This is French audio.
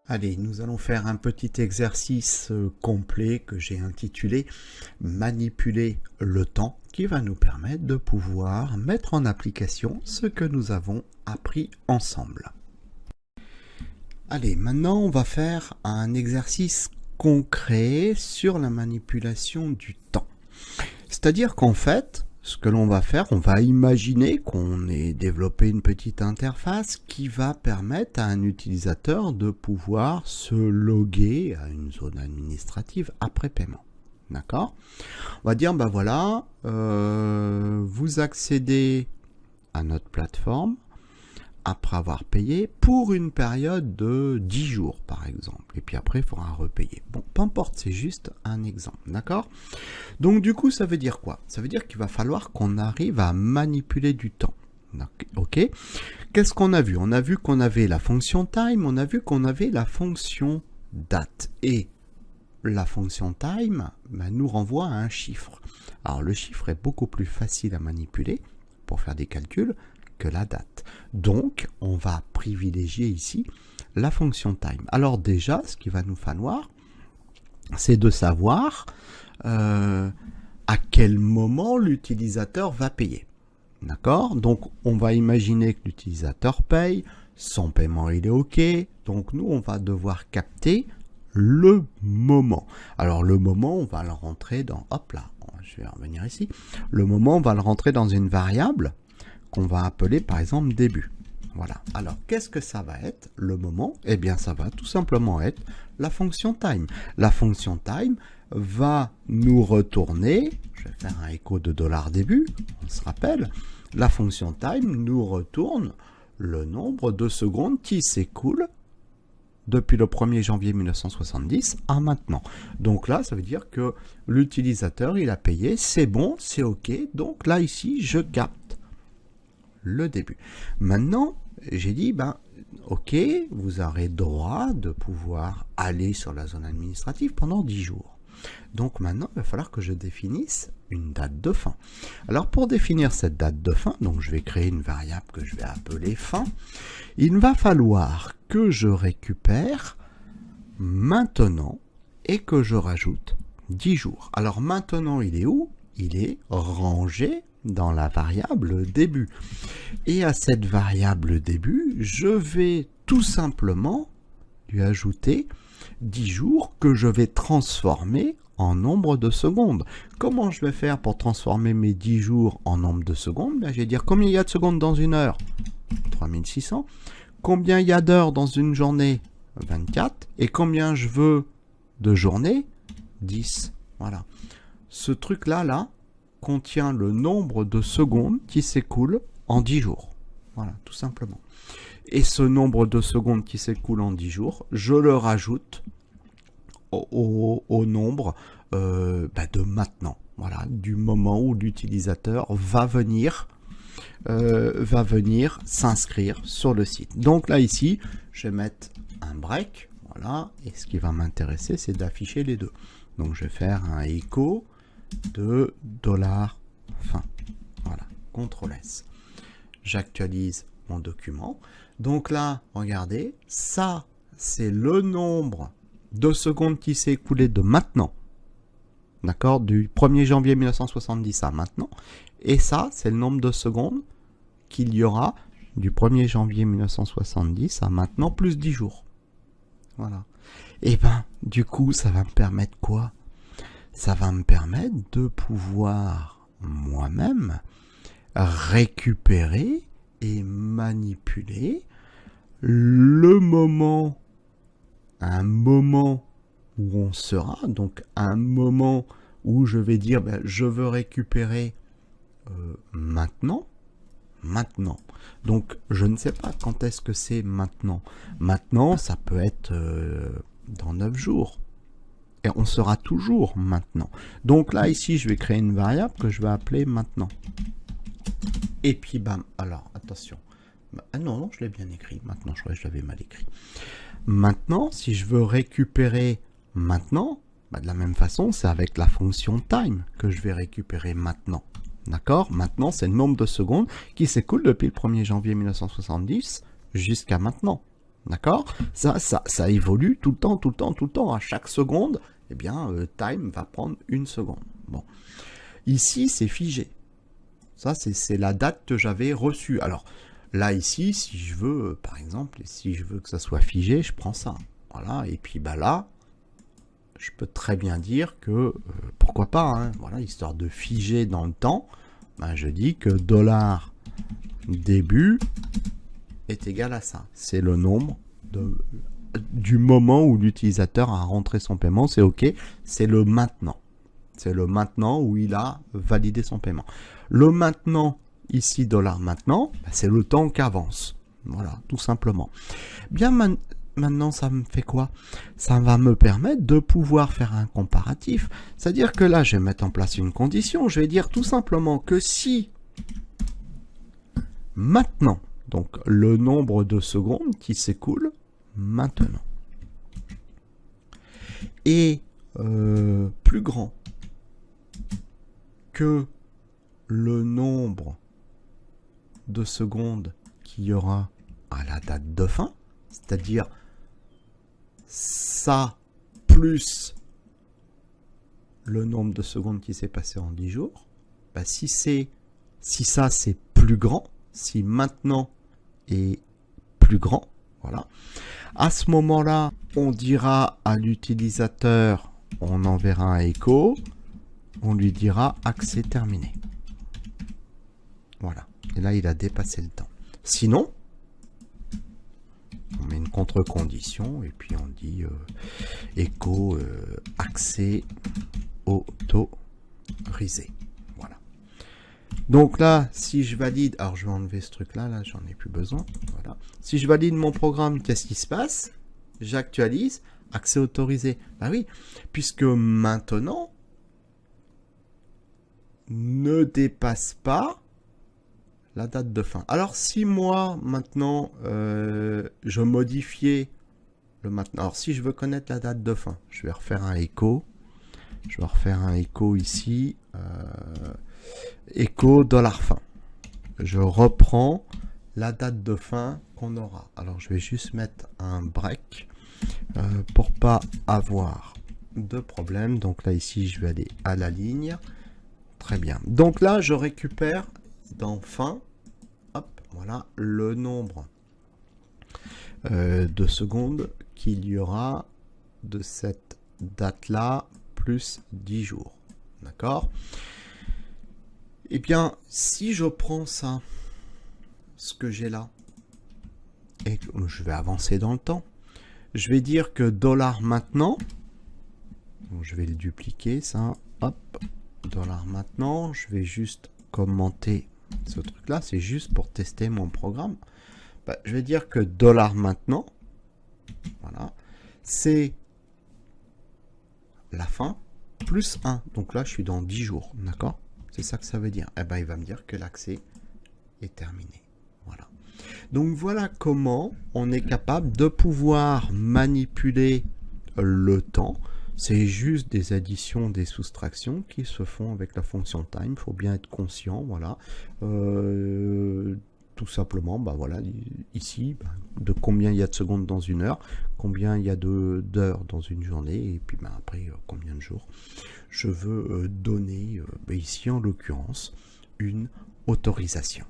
Allez, nous allons faire un petit exercice complet que j'ai intitulé « Manipuler le temps » qui va nous permettre de pouvoir mettre en application ce que nous avons appris ensemble. Allez, maintenant on va faire un exercice concret sur la manipulation du temps. C'est-à-dire qu'en fait, ce que l'on va faire, on va imaginer qu'on ait développé une petite interface qui va permettre à un utilisateur de pouvoir se loguer à une zone administrative après paiement. D'accord? On va dire, ben voilà, vous accédez à notre plateforme après avoir payé pour une période de 10 jours par exemple, et puis après il faudra repayer. Bon, peu importe, c'est juste un exemple, d'accord? Donc du coup, ça veut dire quoi? Ça veut dire qu'il va falloir qu'on arrive à manipuler du temps. Ok? Qu'est-ce qu'on a vu? On a vu qu'on avait la fonction time, on a vu qu'on avait la fonction date. Et la fonction time nous renvoie à un chiffre. Alors le chiffre est beaucoup plus facile à manipuler pour faire des calculs que la date. Donc, on va privilégier ici la fonction time. Alors déjà, ce qu'il va nous falloir, c'est de savoir à quel moment l'utilisateur va payer. D'accord? Donc, on va imaginer que l'utilisateur paye, son paiement il est OK, donc nous, on va devoir capter le moment. Alors, le moment, on va le rentrer dans, hop là, je vais revenir ici, le moment, on va le rentrer dans une variable qu'on va appeler par exemple début. Voilà. Alors, qu'est-ce que ça va être le moment? Eh bien, ça va tout simplement être la fonction time. La fonction time va nous retourner, je vais faire un écho de $début, on se rappelle, la fonction time nous retourne le nombre de secondes qui s'écoulent depuis le 1er janvier 1970 à maintenant. Donc là, ça veut dire que l'utilisateur, il a payé, c'est bon, c'est OK. Donc là, ici, je capte le début. Maintenant, j'ai dit, ben, ok, vous aurez droit de pouvoir aller sur la zone administrative pendant 10 jours. Donc maintenant, il va falloir que je définisse une date de fin. Alors pour définir cette date de fin, donc je vais créer une variable que je vais appeler fin, il va falloir que je récupère maintenant et que je rajoute 10 jours. Alors maintenant, il est où? Il est rangé dans la variable début. Et à cette variable début, je vais tout simplement lui ajouter 10 jours que je vais transformer en nombre de secondes. Comment je vais faire pour transformer mes 10 jours en nombre de secondes? Je vais dire combien il y a de secondes dans une heure? 3600. Combien il y a d'heures dans une journée? 24. Et combien je veux de journées? 10. Voilà. Ce truc-là, contient le nombre de secondes qui s'écoulent en 10 jours. Voilà, tout simplement. Et ce nombre de secondes qui s'écoulent en 10 jours, je le rajoute au nombre de maintenant. Voilà, du moment où l'utilisateur va venir s'inscrire sur le site. Donc là, ici, je vais mettre un break. Voilà, et ce qui va m'intéresser, c'est d'afficher les deux. Donc, je vais faire un écho de $fin. Voilà, CTRL S. J'actualise mon document. Donc là, regardez, ça, c'est le nombre de secondes qui s'est écoulé de maintenant. D'accord? Du 1er janvier 1970 à maintenant. Et ça, c'est le nombre de secondes qu'il y aura du 1er janvier 1970 à maintenant, plus 10 jours. Voilà. Et ben, du coup, ça va me permettre quoi? Ça va me permettre de pouvoir moi-même récupérer et manipuler le moment, un moment où on sera, donc un moment où je vais dire ben, je veux récupérer maintenant. Donc je ne sais pas quand est-ce que c'est maintenant. Maintenant, ça peut être dans 9 jours. Et on sera toujours maintenant. Donc là, ici, je vais créer une variable que je vais appeler maintenant. Et puis, bam, alors, attention. Ah non, je l'ai bien écrit. Maintenant, je crois que je l'avais mal écrit. Maintenant, si je veux récupérer maintenant, de la même façon, c'est avec la fonction time que je vais récupérer maintenant. D'accord? Maintenant, c'est le nombre de secondes qui s'écoule depuis le 1er janvier 1970 jusqu'à maintenant. D'accord? Ça évolue tout le temps, tout le temps, tout le temps. À chaque seconde, eh bien, time va prendre 1 seconde. Bon. Ici, c'est figé. Ça, c'est la date que j'avais reçue. Alors, là, ici, si je veux, par exemple, si je veux que ça soit figé, je prends ça. Voilà. Et puis, bah là, je peux très bien dire que, pourquoi pas, hein, voilà, histoire de figer dans le temps, bah, je dis que $début est égal à ça. C'est le nombre du moment où l'utilisateur a rentré son paiement. C'est OK. C'est le maintenant. C'est le maintenant où il a validé son paiement. Le maintenant, ici, $maintenant, bah, c'est le temps qu'avance. Voilà, tout simplement. Bien, maintenant, ça me fait quoi? Ça va me permettre de pouvoir faire un comparatif. C'est-à-dire que là, je vais mettre en place une condition. Je vais dire tout simplement que si maintenant, donc le nombre de secondes qui s'écoulent maintenant, est plus grand que le nombre de secondes qu'il y aura à la date de fin, c'est-à-dire ça plus le nombre de secondes qui s'est passé en 10 jours, bah si ça c'est plus grand, si maintenant est plus grand, voilà, à ce moment-là, on dira à l'utilisateur, on enverra un écho, on lui dira accès terminé. Voilà. Et là, il a dépassé le temps. Sinon, on met une contre-condition et puis on dit écho accès autorisé. Voilà. Donc là, si je valide, alors je vais enlever ce truc-là, là, j'en ai plus besoin. Voilà. Si je valide mon programme, qu'est-ce qui se passe? J'actualise, accès autorisé. Bah oui, puisque maintenant, ne dépasse pas la date de fin. Alors si moi maintenant je modifiais le maintenant, alors si je veux connaître la date de fin, je vais refaire un écho. Je vais refaire un écho ici, écho $fin. Je reprends la date de fin qu'on aura. Alors je vais juste mettre un break pour pas avoir de problème. Donc là ici je vais aller à la ligne. Très bien. Donc là, je récupère dans fin, hop, voilà, le nombre de secondes qu'il y aura de cette date-là, plus 10 jours. D'accord? Eh bien, si je prends ça, ce que j'ai là, et que je vais avancer dans le temps, je vais dire que $maintenant, donc je vais le dupliquer, ça, hop, $maintenant, je vais juste commenter ce truc là, c'est juste pour tester mon programme. Bah, je vais dire que $maintenant, voilà, c'est la fin plus 1, donc là je suis dans 10 jours, d'accord? C'est ça que ça veut dire. Eh ben, il va me dire que l'accès est terminé. Voilà. Donc voilà comment on est capable de pouvoir manipuler le temps. C'est juste des additions, des soustractions qui se font avec la fonction time. Il faut bien être conscient, voilà. Tout simplement, bah voilà, ici, bah, de combien il y a de secondes dans une heure, combien il y a d'heures dans une journée, et puis bah, après, combien de jours je veux donner, bah, ici en l'occurrence, une autorisation.